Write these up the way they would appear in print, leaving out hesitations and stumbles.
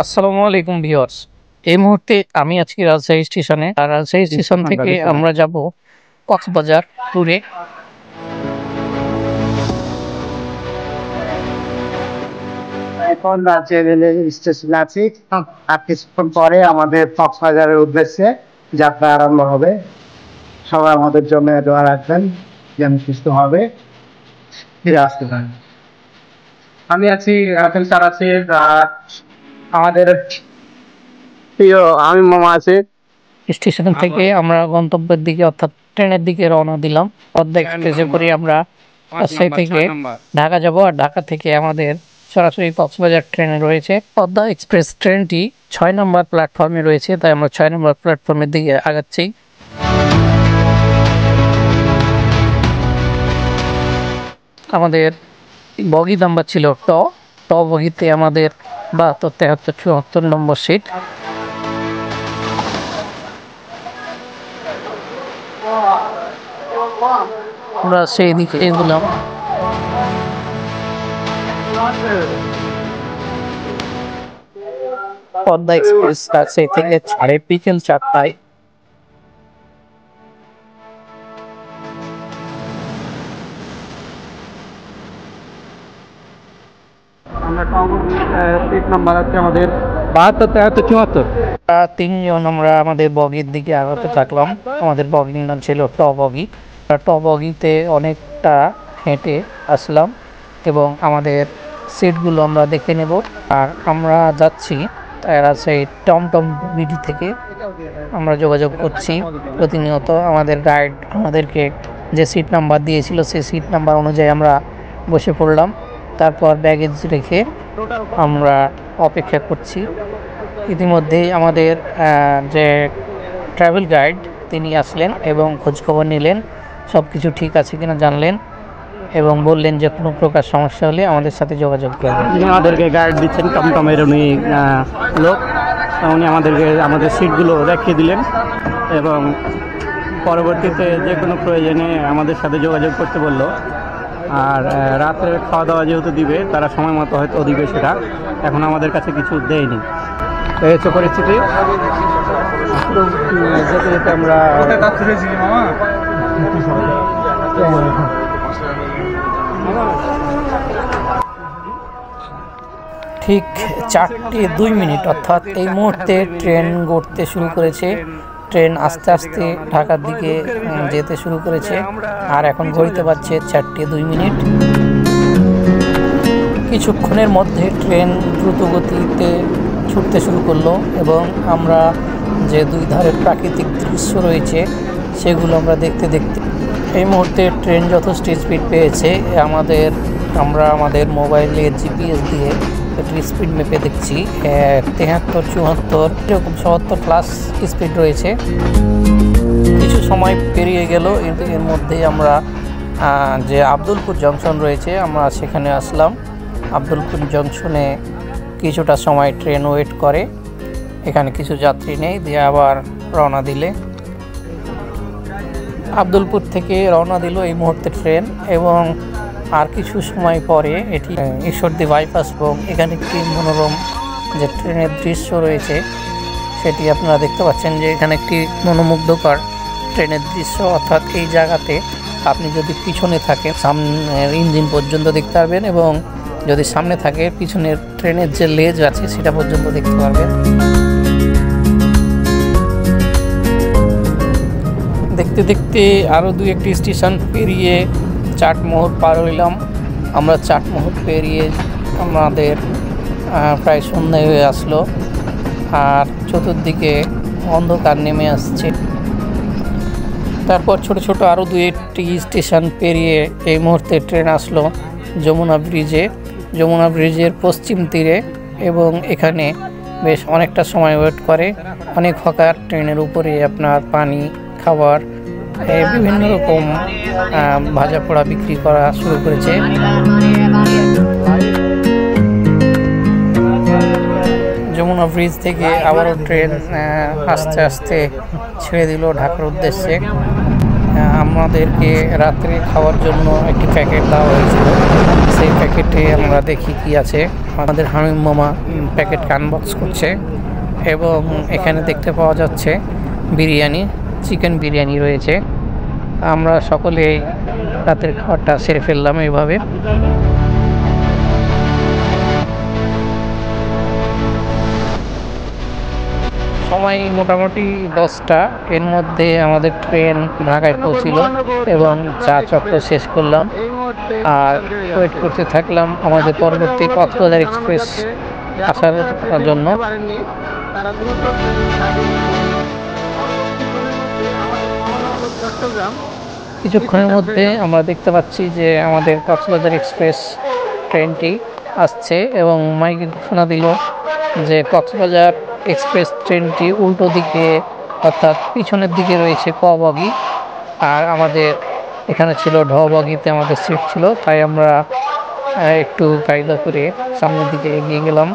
আসসালামু আলাইকুম ভিউয়ার্স। এই মুহূর্তে আমি আছি রাজশাহী স্টেশনে। আর রাজশাহী স্টেশন থেকে আমরা যাব কক্সবাজার ট্যুরে। এখন রাজশাহী রেল স্টেশনে আছি। আর কিছুক্ষণ পরে আমাদের কক্সবাজারের উদ্দেশ্যে যাত্রা আরম্ভ হবে। সবাই আমাদের জন্য দোয়া রাখবেন যেন সুস্থ হবে ফিরে আসতে পারেন। আমি আছি রাফেল স্যার আছে, আমাদের প্রিয় আমি মামা আছে। স্টেশন থেকে আমরা গন্তব্যের দিকে অর্থাৎ ট্রেনের দিকে রওনা দিলাম। পদ্মা এক্সপ্রেসে করে আমরা রাজশাহী থেকে ঢাকা যাব। আর ঢাকা থেকে আমাদের সরাসরি কক্সবাজার ট্রেনে রয়েছে। পদ্মা এক্সপ্রেস ট্রেনটি ৬ নম্বর প্ল্যাটফর্মে রয়েছে, তাই আমরা ৬ নম্বর প্ল্যাটফর্মের দিকে আগাচ্ছি। আমাদের বগি নাম্বার ছিল ট বগিতে আমাদের ৭২, ৭৩, ৭৪ নম্বর সিট। আমরা সেই দিকে এগুলাম। পদ্মা এক্সপ্রেস রাজশাহী থেকে ছাড়ে বিকেল ৪টায়। সিট নাম্বার আছে আমাদের ৭২, ৭৩, ৭৪। তিনজন আমরা আমাদের বগির দিকে আগাতে থাকলাম। আমাদের বগির নাম ছিল ট বগি। ট বগিতে অনেকটা হেঁটে আসলাম এবং আমাদের সিটগুলো আমরা দেখে নেব। আর আমরা যাচ্ছি সেই টমটম বিডি থেকে আমরা যোগাযোগ করছি প্রতিনিয়ত। আমাদের গাইড আমাদেরকে যে সিট নাম্বার দিয়েছিল সেই সিট নাম্বার অনুযায়ী আমরা বসে পড়লাম। তারপর ব্যাগেজ রেখে আমরা অপেক্ষা করছি। ইতিমধ্যেই আমাদের যে ট্রাভেল গাইড তিনি আসলেন এবং খোঁজখবর নিলেন, সব কিছু ঠিক আছে কিনা জানলেন এবং বললেন যে কোনো প্রকার সমস্যা হলে আমাদের সাথে যোগাযোগ করবেন। আমাদেরকে গাইড দিচ্ছেন টমটমের উনি লোক। উনি আমাদেরকে আমাদের সিটগুলো দেখিয়ে দিলেন এবং পরবর্তীতে যে কোনো প্রয়োজনে আমাদের সাথে যোগাযোগ করতে বললো। আর রাত্রে খাওয়া দাওয়া যেহেতু দিবে, তারা সময় মতো হয়তো দিবে, সেটা এখন আমাদের কাছে কিছু দেয়নি। এই হচ্ছে পরিস্থিতি। যেতে যেতে আমরা ঠিক ৪:০২ অর্থাৎ এই মুহূর্তে ট্রেন গড়তে শুরু করেছে। ট্রেন আস্তে আস্তে ঢাকার দিকে যেতে শুরু করেছে। আর এখন ঘড়িতে বাজছে ৪:০২। কিছুক্ষণের মধ্যে ট্রেন দ্রুত গতিতে ছুটতে শুরু করলো এবং আমরা যে দুই ধারের প্রাকৃতিক দৃশ্য রয়েছে সেগুলো আমরা দেখতে দেখতে এই মুহূর্তে ট্রেন যথেষ্ট স্পিড পেয়েছে। আমরা আমাদের মোবাইলের জিপিএস দিয়ে একটু স্পিড মেপে দেখছি ৭৩, ৭৪, এরকম ৭০+ স্পিড রয়েছে। কিছু সময় পেরিয়ে গেল, এর মধ্যে আমরা যে আব্দুলপুর জংশন রয়েছে আমরা সেখানে আসলাম। আব্দুলপুর জংশনে কিছুটা সময় ট্রেন ওয়েট করে, এখানে কিছু যাত্রী নেই, দিয়ে আবার রওনা দিলে আব্দুলপুর থেকে রওনা দিল এই মুহূর্তে ট্রেন। এবং আর কিছু সময় পরে এটি ঈশ্বরদী বাইপাস এবং এখানে একটি মনোরম যে ট্রেনের দৃশ্য রয়েছে সেটি আপনারা দেখতে পাচ্ছেন যে এখানে একটি মনোমুগ্ধকর ট্রেনের দৃশ্য। অর্থাৎ এই জায়গাতে আপনি যদি পিছনে থাকেন সামনের ইঞ্জিন পর্যন্ত দেখতে পারবেন এবং যদি সামনে থাকে পিছনের ট্রেনের যে লেজ আছে সেটা পর্যন্ত দেখতে পারবেন। দেখতে দেখতে আরও ২-১টি স্টেশন পেরিয়ে চাটমোহর পার হইলাম। আমরা চাটমোহর পেরিয়ে আমাদের প্রায় সন্ধ্যা হয়ে আসলো আর চতুর্দিকে অন্ধকার নেমে আসছে। তারপর ছোট ছোট আরও ২-১টি স্টেশন পেরিয়ে এই মুহূর্তে ট্রেন আসলো যমুনা ব্রিজে, যমুনা ব্রিজের পশ্চিম তীরে। এবং এখানে বেশ অনেকটা সময় ওয়েট করে। অনেক হকার ট্রেনের উপরে আপনার পানি, খাবার, বিভিন্ন রকম ভাজা পোড়া বিক্রি করা শুরু করেছে। যমুনা ব্রিজ থেকে আবারও ট্রেন আস্তে আস্তে ছেড়ে দিল ঢাকার উদ্দেশ্যে। আমাদেরকে রাত্রে খাওয়ার জন্য একটি প্যাকেট দেওয়া হয়েছিল। সেই প্যাকেটে আমরা দেখি কি আছে। আমাদের হামিম মামা প্যাকেট আনবক্স করছে এবং এখানে দেখতে পাওয়া যাচ্ছে বিরিয়ানি, চিকেন বিরিয়ানি রয়েছে। আমরা সকলে রাতের খাবারটা সেরে ফেললাম এইভাবে। সময় মোটামুটি 10টা। এর মধ্যে আমাদের ট্রেন ঢাকায় পৌঁছিল এবং চা চক্র শেষ করলাম আর ওয়েট করতে থাকলাম আমাদের পরবর্তী কক্সবাজার এক্সপ্রেস আসার জন্য। কিছুক্ষণের মধ্যে আমরা দেখতে পাচ্ছি যে আমাদের কক্সবাজার এক্সপ্রেস ট্রেনটি আসছে এবং মাইকে ঘোষণা দিল যে কক্সবাজার এক্সপ্রেস ট্রেনটি উল্টো দিকে অর্থাৎ পিছনের দিকে রয়েছে ক বগি আর আমাদের এখানে ছিল ঢ বগিতে আমাদের সিট ছিল। তাই আমরা একটু কায়দা করে সামনের দিকে এগিয়ে গেলাম।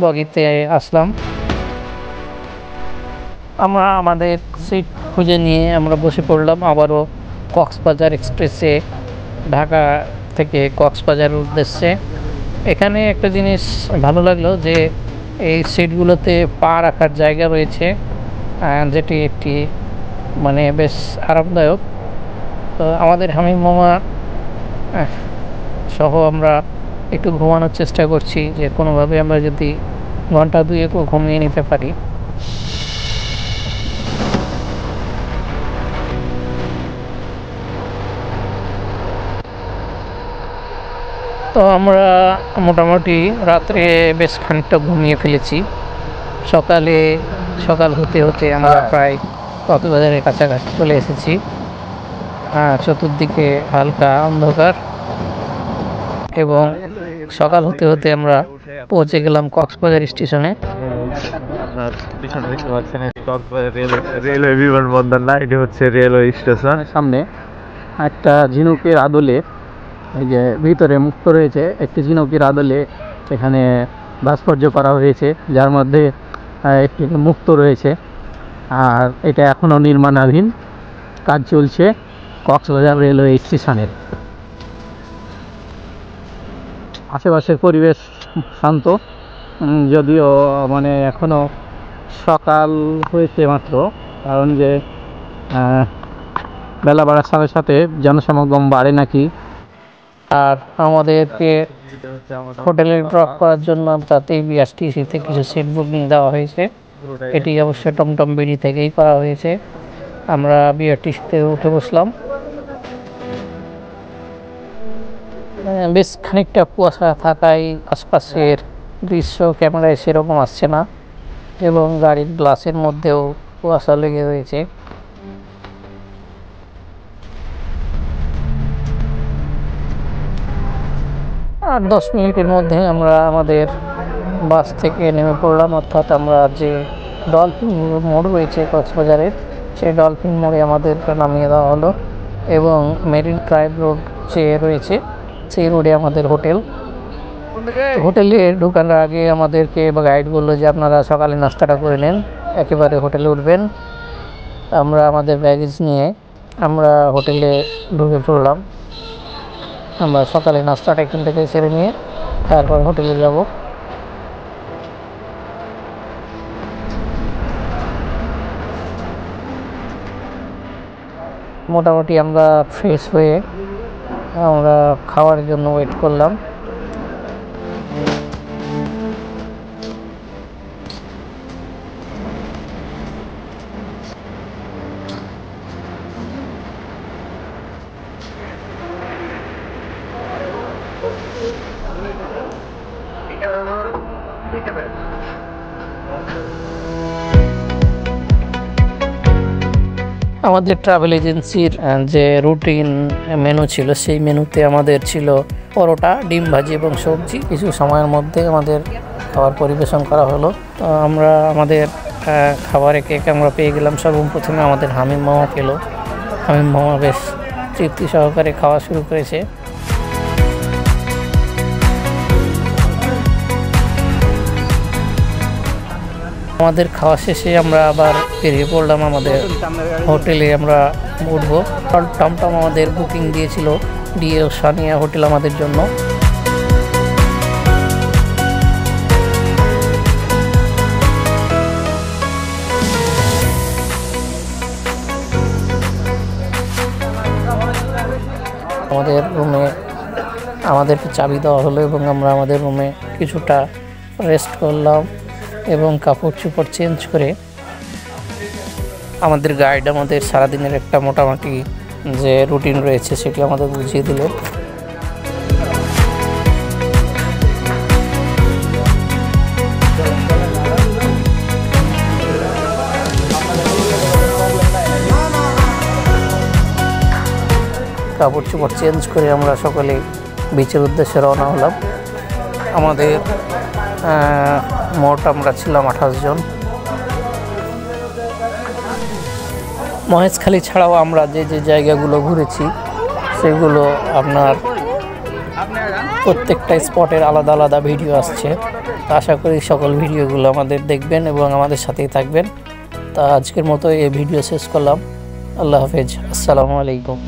বগিতে আসলাম, আমরা আমাদের সিট খুঁজে নিয়ে আমরা বসে পড়লাম আবারও কক্সবাজার এক্সপ্রেসে ঢাকা থেকে কক্সবাজার উদ্দেশ্যে। এখানে একটা জিনিস ভালো লাগলো যে এই সিটগুলোতে পা রাখার জায়গা রয়েছে, যেটি একটি মানে বেশ আরামদায়ক। তো আমাদের হামিম মামা সহ আমরা একটু ঘুমানোর চেষ্টা করছি যে কোনোভাবে আমরা যদি ঘন্টা দুয়েকও ঘুমিয়ে নিতে পারি। তো আমরা মোটামুটি রাত্রে বেশ খানিকটা ঘুমিয়ে ফেলেছি। সকাল হতে হতে আমরা প্রায় কক্সবাজারের কাছাকাছি চলে এসেছি। চতুর্দিকে হালকা অন্ধকার এবং সকাল হতে হতে আমরা পৌঁছে গেলাম কক্সবাজার স্টেশনে। পিছনে দেখতে পাচ্ছেন কক্সবাজার রেলওয়ে বিমানবন্দর না, এটি হচ্ছে রেলওয়ে স্টেশন। সামনে একটা ঝিনুকের আদলে, এই যে ভিতরে মুক্ত রয়েছে একটি ঝিনুকের আদলে এখানে ভাস্কর্য করা হয়েছে, যার মধ্যে একটি মুক্ত রয়েছে। আর এটা এখনও নির্মাণাধীন, কাজ চলছে কক্সবাজার রেলওয়ে স্টেশনের। আশেপাশের পরিবেশ শান্ত, যদিও মানে এখনও সকাল হয়েছে মাত্র, কারণ যে বেলা বাড়ার সাথে সাথে জনসমাগম বাড়ে নাকি। আর আমাদেরকে হোটেলে ড্রপ করার জন্য তাতেই বিআরটিসিতে কিছু সিট বুকিং দেওয়া হয়েছে। এটি অবশ্যই টমটম বিডি থেকেই করা হয়েছে। আমরা বিআরটিসিতে উঠে বসলাম। বেশ খানিকটা কুয়াশা থাকায় আশপাশের দৃশ্য ক্যামেরায় সেরকম আসছে না এবং গাড়ির গ্লাসের মধ্যেও কুয়াশা লেগে রয়েছে। আর 10 মিনিটের মধ্যে আমরা আমাদের বাস থেকে নেমে পড়লাম, অর্থাৎ আমরা যে ডলফিন মোড় রয়েছে কক্সবাজারের সেই ডলফিন মোড়ে আমাদেরকে নামিয়ে দেওয়া হলো এবং মেরিন ড্রাইভ রোড যে রয়েছে সেই রোডে আমাদের হোটেলে ঢোকার আগে আমাদেরকে গাইড বললো যে আপনারা সকালে নাস্তাটা করে নেন, একেবারে হোটেলে উঠবেন। আমরা আমাদের ব্যাগেজ নিয়ে আমরা হোটেলে ঢুকে পড়লাম। আমরা সকালে নাস্তাটা এখান থেকে সেরে নিয়ে তারপর হোটেলে যাব। মোটামুটি আমরা ফ্রেশ হয়ে আমরা খাওয়ার জন্য ওয়েট করলাম। আমাদের ট্রাভেল এজেন্সির যে রুটিন মেনু ছিল সেই মেনুতে আমাদের ছিল পরোটা, ডিম ভাজি এবং সবজি। কিছু সময়ের মধ্যে আমাদের খাবার পরিবেশন করা হলো। তো আমরা আমাদের খাবারে কেক আমরা পেয়ে গেলাম। সর্বপ্রথমে আমাদের হামিম মামা পেল। হামিম মামা বেশ তৃপ্তি সহকারে খাওয়া শুরু করেছে। আমাদের খাওয়া শেষে আমরা আবার বেরিয়ে পড়লাম আমাদের হোটেলে। আমরা উঠবো। টমটম আমাদের বুকিং দিয়েছিল ডিএ সানিয়া হোটেল আমাদের জন্য। আমাদের রুমে আমাদেরকে চাবি দেওয়া হলো এবং আমরা আমাদের রুমে কিছুটা রেস্ট করলাম এবং কাপড় চোপড় চেঞ্জ করে আমাদের গাইড আমাদের সারাদিনের একটা মোটামুটি যে রুটিন রয়েছে সেটি আমাদের বুঝিয়ে দিল। কাপড় চোপড় চেঞ্জ করে আমরা সকলে বিচের উদ্দেশ্যে রওনা হলাম। আমাদের মোট আমরা ছিলাম 28 জন। মহেশখালী ছাড়াও আমরা যে যে জায়গাগুলো ঘুরেছি সেগুলো আপনার প্রত্যেকটা স্পটের আলাদা আলাদা ভিডিও আসছে। তো আশা করি সকল ভিডিওগুলো আমাদের দেখবেন এবং আমাদের সাথেই থাকবেন। তা আজকের মতো এই ভিডিও শেষ করলাম। আল্লাহ হাফেজ, আসসালামু আলাইকুম।